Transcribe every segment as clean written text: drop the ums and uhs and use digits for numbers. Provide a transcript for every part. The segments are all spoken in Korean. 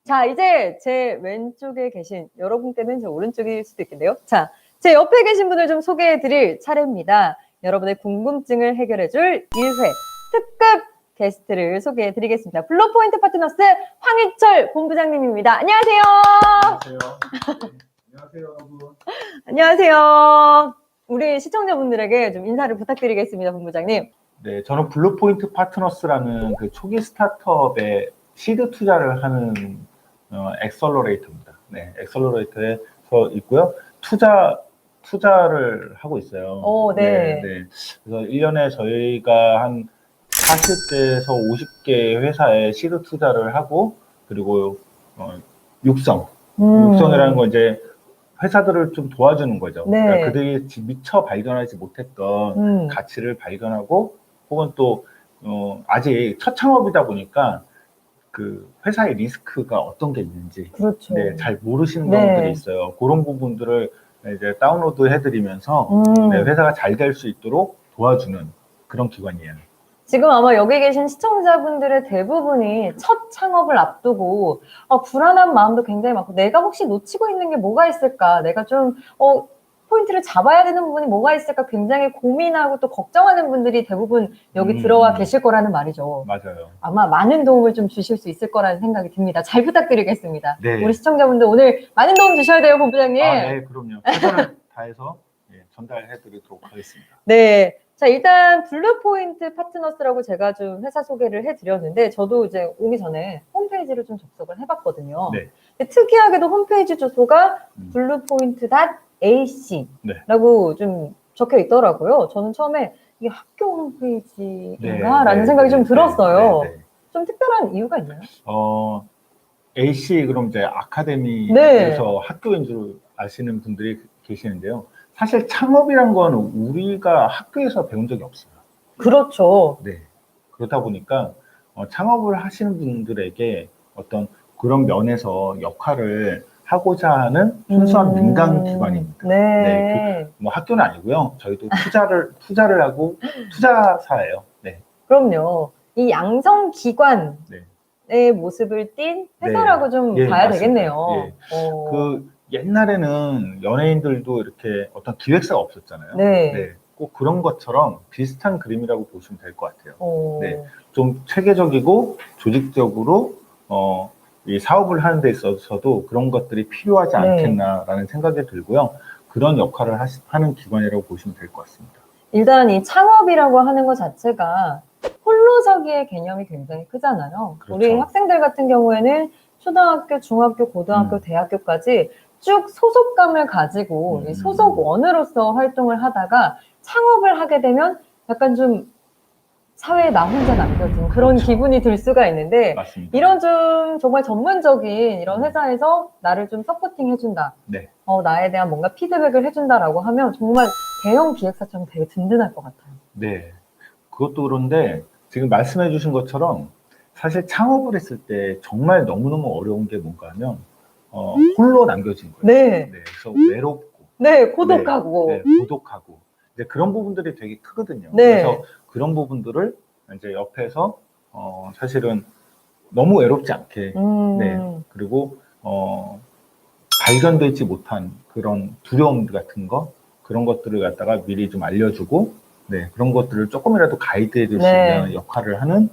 자, 이제 제 왼쪽에 계신 여러분께는 제 오른쪽일 수도 있겠네요. 자, 제 옆에 계신 분을 좀 소개해 드릴 차례입니다. 여러분의 궁금증을 해결해 줄 1회 특급 게스트를 소개해 드리겠습니다. 블루포인트 파트너스 황희철 본부장님입니다. 안녕하세요. 안녕하세요. 안녕하세요, 여러분. 안녕하세요. 우리 시청자분들에게 좀 인사를 부탁드리겠습니다, 본부장님. 네, 저는 블루포인트 파트너스라는 그 초기 스타트업에 시드 투자를 하는 엑셀러레이터입니다. 네, 엑셀러레이터에서 있고요. 투자를 하고 있어요. 오, 네. 네. 그래서 1년에 저희가 한 40대에서 50개 회사에 시드 투자를 하고, 그리고 육성이라는 건 이제 회사들을 좀 도와주는 거죠. 네. 그러니까 그들이 미처 발견하지 못했던 가치를 발견하고, 혹은 또 아직 첫 창업이다 보니까 그 회사의 리스크가 어떤 게 있는지 그렇죠. 네, 잘 모르시는 네. 경우들이 있어요. 그런 부분들을 이제 다운로드 해드리면서 네, 회사가 잘 될 수 있도록 도와주는 그런 기관이에요. 지금 아마 여기 계신 시청자분들의 대부분이 첫 창업을 앞두고 불안한 마음도 굉장히 많고, 내가 혹시 놓치고 있는 게 뭐가 있을까, 내가 좀 포인트를 잡아야 되는 부분이 뭐가 있을까 굉장히 고민하고 또 걱정하는 분들이 대부분 여기 들어와 계실 거라는 말이죠. 맞아요. 아마 많은 도움을 좀 주실 수 있을 거라는 생각이 듭니다. 잘 부탁드리겠습니다. 네. 우리 시청자분들 오늘 많은 도움 주셔야 돼요, 본부장님. 네, 그럼요. 최선을 다해서 전달해드리도록 하겠습니다. 네. 자, 일단 블루포인트 파트너스라고 제가 좀 회사 소개를 해드렸는데, 저도 이제 오기 전에 홈페이지를 좀 접속을 해봤거든요. 네. 근데 특이하게도 홈페이지 주소가 bluepoint.ac라고 좀 적혀 있더라고요. 저는 처음에 이게 학교 홈페이지인가? 라는 생각이 좀 들었어요. 좀 특별한 이유가 있나요? AC 그럼 이제 아카데미에서 학교인 줄 아시는 분들이 계시는데요. 사실 창업이란 건 우리가 학교에서 배운 적이 없어요. 그렇죠. 네. 그렇다 보니까 창업을 하시는 분들에게 어떤 그런 면에서 역할을 하고자 하는 순수한 민간 기관입니다. 네. 뭐 학교는 아니고요. 저희도 투자를 하고 투자사예요. 네. 그럼요. 이 양성 기관의 모습을 띈 회사라고 좀 봐야 맞습니다. 되겠네요. 예. 그 옛날에는 연예인들도 이렇게 어떤 기획사가 없었잖아요. 네. 꼭 그런 것처럼 비슷한 그림이라고 보시면 될 것 같아요. 네. 좀 체계적이고 조직적으로 이 사업을 하는 데 있어서도 그런 것들이 필요하지 않겠나라는 생각이 들고요. 그런 역할을 하는 기관이라고 보시면 될 것 같습니다. 일단 이 창업이라고 하는 것 자체가 홀로서기의 개념이 굉장히 크잖아요. 그렇죠. 우리 학생들 같은 경우에는 초등학교, 중학교, 고등학교, 대학교까지 쭉 소속감을 가지고 이 소속원으로서 활동을 하다가 창업을 하게 되면 약간 좀 사회에 나 혼자 남겨진 그런 기분이 들 수가 있는데, 맞습니다. 이런 좀 정말 전문적인 이런 회사에서 나를 좀 서포팅 해준다, 나에 대한 뭔가 피드백을 해준다라고 하면 정말 대형 기획사처럼 되게 든든할 것 같아요. 네, 그것도 그런데 지금 말씀해 주신 것처럼 사실 창업을 했을 때 정말 너무너무 어려운 게 뭔가 하면 홀로 남겨진 거예요. 그래서 외롭고 고독하고 고독하고 이제 그런 부분들이 되게 크거든요. 그래서 그런 부분들을 이제 옆에서 사실은 너무 외롭지 않게 그리고 발견되지 못한 그런 두려움 같은 거, 그런 것들을 갖다가 미리 좀 알려주고 그런 것들을 조금이라도 가이드해 줄 수 있는 역할을 하는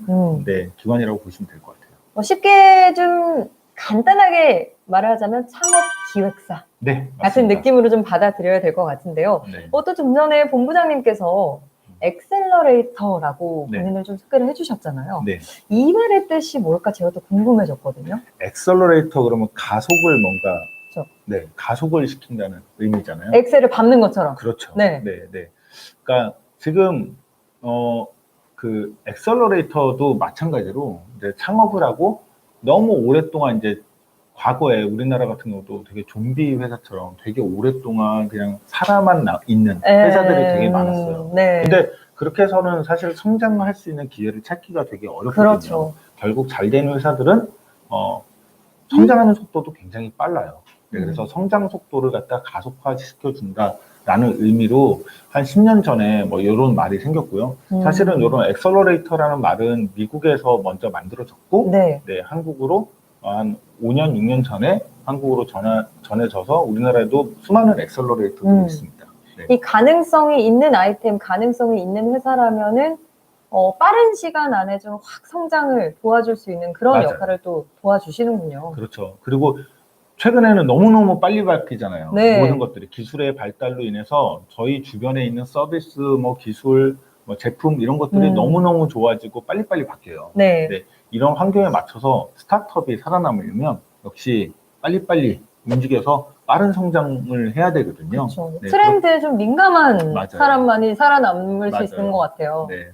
기관이라고 보시면 될 것 같아요. 쉽게 좀 간단하게 말을 하자면 창업 기획사 같은 느낌으로 좀 받아들여야 될 것 같은데요. 또 좀 전에 본부장님께서 엑셀러레이터라고 본인을 좀 소개를 해주셨잖아요. 이 말의 뜻이 뭘까 제가 또 궁금해졌거든요. 엑셀러레이터 그러면 가속을 가속을 시킨다는 의미잖아요. 엑셀을 밟는 것처럼. 그렇죠. 그러니까 지금 그 엑셀러레이터도 마찬가지로 이제 창업을 하고 너무 오랫동안 이제 과거에 우리나라 같은 경우도 되게 좀비 회사처럼 되게 오랫동안 그냥 살아만 있는 회사들이 되게 많았어요. 근데 그렇게 해서는 사실 성장할 수 있는 기회를 찾기가 되게 어렵거든요. 결국 잘 되는 회사들은 성장하는 속도도 굉장히 빨라요. 그래서 성장 속도를 갖다 가속화시켜준다라는 의미로 한 10년 전에 뭐 이런 말이 생겼고요. 사실은 이런 엑셀러레이터라는 말은 미국에서 먼저 만들어졌고 한국으로 한 5년, 6년 전에 한국으로 전해져서 우리나라에도 수많은 엑셀러레이터들이 있습니다. 네. 이 가능성이 있는 아이템, 가능성이 있는 회사라면은 빠른 시간 안에 좀 확 성장을 도와줄 수 있는 그런 맞아요. 역할을 또 도와주시는군요. 그렇죠. 그리고 최근에는 너무너무 빨리 바뀌잖아요. 네. 모든 것들이 기술의 발달로 인해서 저희 주변에 있는 서비스, 뭐 기술, 뭐 제품 이런 것들이 너무너무 좋아지고 빨리빨리 바뀌어요. 네. 네, 이런 환경에 맞춰서 스타트업이 살아남으려면 역시 빨리빨리 움직여서 빠른 성장을 해야 되거든요. 그렇죠. 네, 트렌드에 좀 민감한 맞아요. 사람만이 살아남을 수 맞아요. 있는 것 같아요. 네, 네.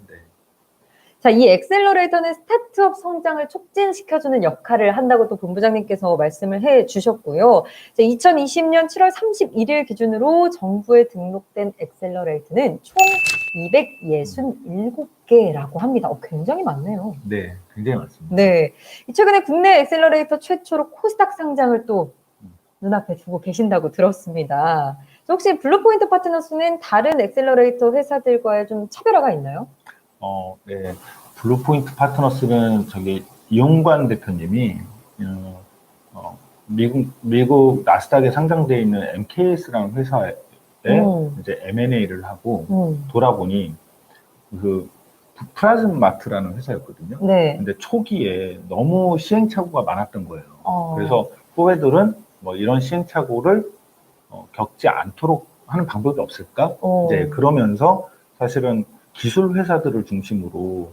자, 이 엑셀러레이터는 스타트업 성장을 촉진시켜주는 역할을 한다고 또 본부장님께서 말씀을 해 주셨고요. 2020년 7월 31일 기준으로 정부에 등록된 엑셀러레이터는 총 267개라고 합니다. 굉장히 많네요. 네, 굉장히 많습니다. 네. 최근에 국내 엑셀러레이터 최초로 코스닥 상장을 또 눈앞에 두고 계신다고 들었습니다. 혹시 블루포인트 파트너스는 다른 엑셀러레이터 회사들과의 좀 차별화가 있나요? 네. 블루포인트 파트너스는 이용관 대표님이 미국 나스닥에 상장되어 있는 MKS라는 회사에 이제 M&A를 하고 돌아보니 그 프라즘마트라는 회사였거든요. 네. 근데 초기에 너무 시행착오가 많았던 거예요. 그래서 후배들은 뭐 이런 시행착오를 겪지 않도록 하는 방법이 없을까? 이제 그러면서 사실은 기술 회사들을 중심으로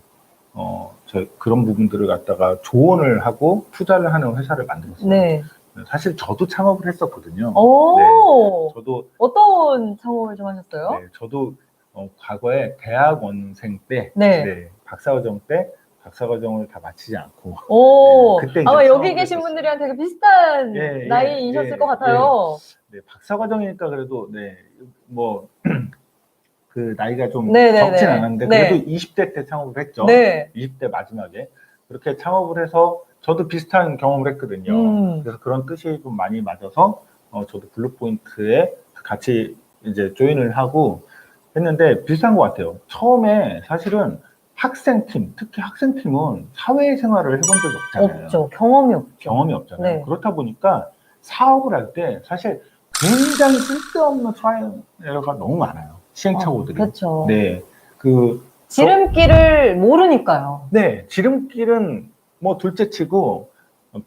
그런 부분들을 갖다가 조언을 하고 투자를 하는 회사를 만들었어요. 네. 사실 저도 창업을 했었거든요. 네. 저도 어떤 창업을 좀 하셨어요? 네, 저도 과거에 대학원생 때, 네. 네, 박사과정을 다 마치지 않고 그때 아마 이제 여기 계신 분들이랑 되게 비슷한 나이이셨을 것 같아요. 네, 박사과정이니까 그래도 뭐 그 나이가 좀 네네네. 적진 않았는데 그래도 20대 때 창업을 했죠. 네. 20대 마지막에 그렇게 창업을 해서 저도 비슷한 경험을 했거든요. 그래서 그런 뜻이 좀 많이 맞아서 저도 블루포인트에 같이 이제 조인을 하고 했는데 비슷한 것 같아요. 처음에 사실은 학생팀, 특히 학생팀은 사회생활을 해본 적이 없잖아요. 없죠. 경험이 없죠. 경험이 없잖아요. 네. 그렇다 보니까 사업을 할 때 사실 굉장히 쓸데없는 트라이얼가 너무 많아요. 시행착오들이. 그렇죠. 네. 지름길을 모르니까요. 네. 지름길은 뭐 둘째 치고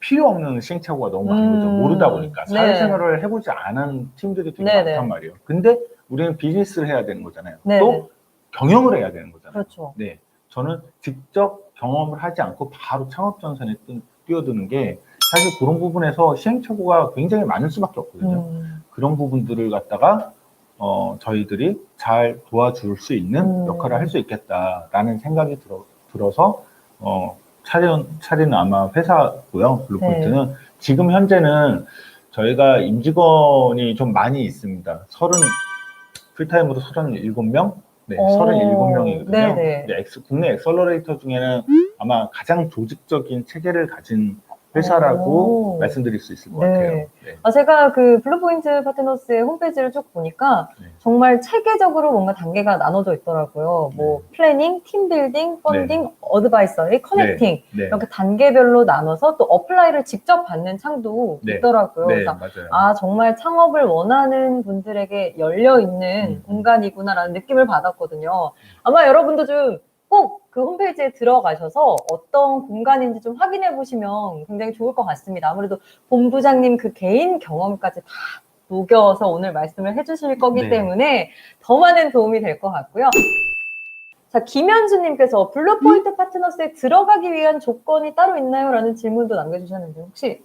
필요 없는 시행착오가 너무 많은 거죠. 모르다 보니까. 사회생활을 해보지 않은 팀들이 되게 많단 말이에요. 근데 우리는 비즈니스를 해야 되는 거잖아요. 또 경영을 해야 되는 거잖아요. 그렇죠. 네. 저는 직접 경험을 하지 않고 바로 창업 전선에 뛰어드는 게 사실 그런 부분에서 시행착오가 굉장히 많을 수밖에 없거든요. 그런 부분들을 갖다가 저희들이 잘 도와줄 수 있는 역할을 할 수 있겠다라는 생각이 들어서 차린 아마 회사고요. 블루포인트는. 네. 지금 현재는 저희가 임직원이 좀 많이 있습니다. 풀타임으로 37명? 네, 37명이거든요. 국내 엑셀러레이터 중에는 아마 가장 조직적인 체계를 가진 회사라고 말씀드릴 수 있을 것 같아요. 네. 제가 그 블루포인트 파트너스의 홈페이지를 쭉 보니까 정말 체계적으로 뭔가 단계가 나눠져 있더라고요. 뭐 플래닝, 팀빌딩, 펀딩, 어드바이서리, 커넥팅 이렇게 단계별로 나눠서 또 어플라이를 직접 받는 창도 있더라고요. 그래서 맞아요. 정말 창업을 원하는 분들에게 열려 있는 공간이구나라는 느낌을 받았거든요. 아마 여러분도 좀 꼭 그 홈페이지에 들어가셔서 어떤 공간인지 좀 확인해 보시면 굉장히 좋을 것 같습니다. 아무래도 본부장님 그 개인 경험까지 다 녹여서 오늘 말씀을 해주실 거기 때문에 더 많은 도움이 될 것 같고요. 자, 김현수님께서 블루포인트 파트너스에 들어가기 위한 조건이 따로 있나요? 라는 질문도 남겨주셨는데 혹시?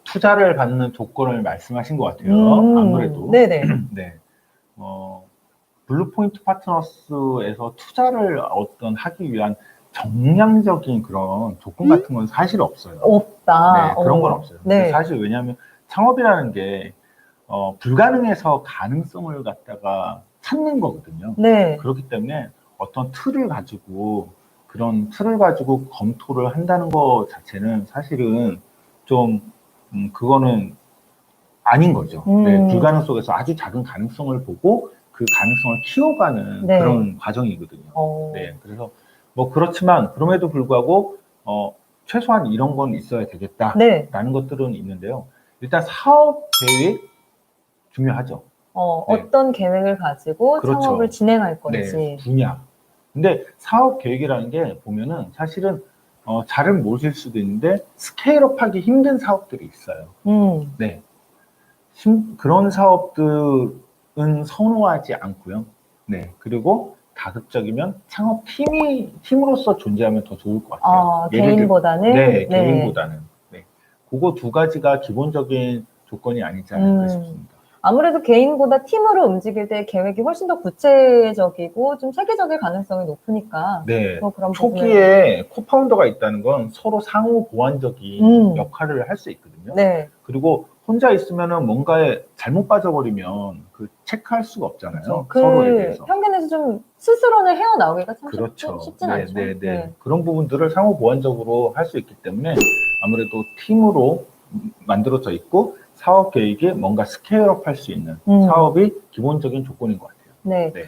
투자를 받는 조건을 말씀하신 것 같아요. 아무래도. 네네. 네. 블루포인트 파트너스에서 투자를 하기 위한 정량적인 그런 조건 같은 건 사실 없어요. 없다. 네, 그런 건 없어요. 네. 사실 왜냐하면 창업이라는 게 불가능해서 가능성을 갖다가 찾는 거거든요. 네. 그렇기 때문에 어떤 그런 틀을 가지고 검토를 한다는 것 자체는 사실은 좀 그거는 아닌 거죠. 네, 불가능 속에서 아주 작은 가능성을 보고 그 가능성을 키워가는 그런 과정이거든요. 네, 그래서 뭐 그렇지만 그럼에도 불구하고 최소한 이런 건 있어야 되겠다라는 네. 것들은 있는데요. 일단 사업 계획 중요하죠. 네. 어떤 계획을 가지고 그렇죠. 창업을 진행할 건지. 네, 분야. 근데 사업 계획이라는 게 보면은 사실은 잘은 모르실 수도 있는데 스케일업 하기 힘든 사업들이 있어요. 네. 그런 사업들은 선호하지 않고요. 네. 그리고 가급적이면 팀으로서 존재하면 더 좋을 것 같아요. 개인보다는? 네, 네. 개인보다는. 네. 그거 두 가지가 기본적인 조건이 아니지 않을까 싶습니다. 아무래도 개인보다 팀으로 움직일 때 계획이 훨씬 더 구체적이고 좀 체계적일 가능성이 높으니까. 네. 그런 초기에 코파운더가 있다는 건 서로 상호 보완적인 역할을 할 수 있거든요. 네. 그리고 혼자 있으면은 뭔가에 잘못 빠져버리면 그 체크할 수가 없잖아요. 그렇죠. 서로에 대해서. 편견에서 좀 스스로는 헤어나오기가 참 그렇죠. 쉽진 않죠. 네. 그런 부분들을 상호 보완적으로 할 수 있기 때문에 아무래도 팀으로 만들어져 있고 사업 계획에 뭔가 스케일업 할 수 있는 사업이 기본적인 조건인 것 같아요. 네. 네.